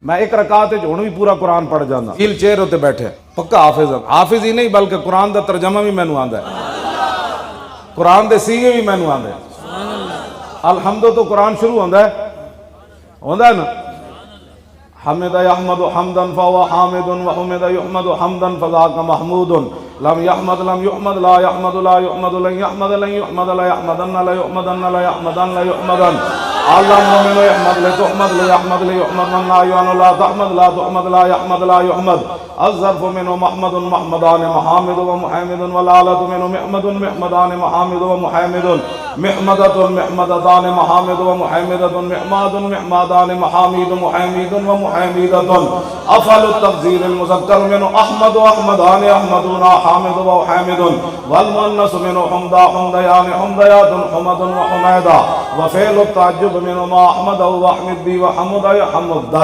मैं एक रकात हुण भी पूरा कुरान पढ़ जाना। व्हील चेयर उत्ते बैठे पक्का हाफिज हाफिज ही नहीं बल्कि कुरान का तर्जमा भी मैनू आंदा है, कुरान के सीगे भी मैनू आंदे। अलहम्दो तो कुरान शुरू होंदा है ना, हमिद यहमदु हम्दन फहुवा हामिदुन व हुमिद युहमदु हम्दन फज़ाका महमूदुन लम यहमद ला युहमद ला लन यहमद ला यहमदन ला युहमदन अल्लाह मोमिन यहमद ले तुहमद ले यहमद ले युहमद मन ला युअनु ला तहमद ला तुहमद ला यहमद ला युहमद अज़्ज़रफु मिनु महमदुन महमदान महमिदु व मुहम्मिदुन व लालतु मिनु महमदुन महमदान महमिदु व मुहम्मिदुन महमदतुन महमदतान महमिदु व मुहम्मिदतुन महमादुन महमादान महमीदु मुहम्मिदुन व मुहम्मिदतुन अफलु तफज़ील अल मुज़क्कर मिनु अहमद व अहमदान अहमदुना हामिदु व हामिदुन वल मुअन्नस मिनु हुमदा हुमदयान हुमदयातुन हुमदुन व हुमैदा व फ़िअलु ताज्जुब मिनु मा अहमद व अहमद बी व हमुदा हमुदा।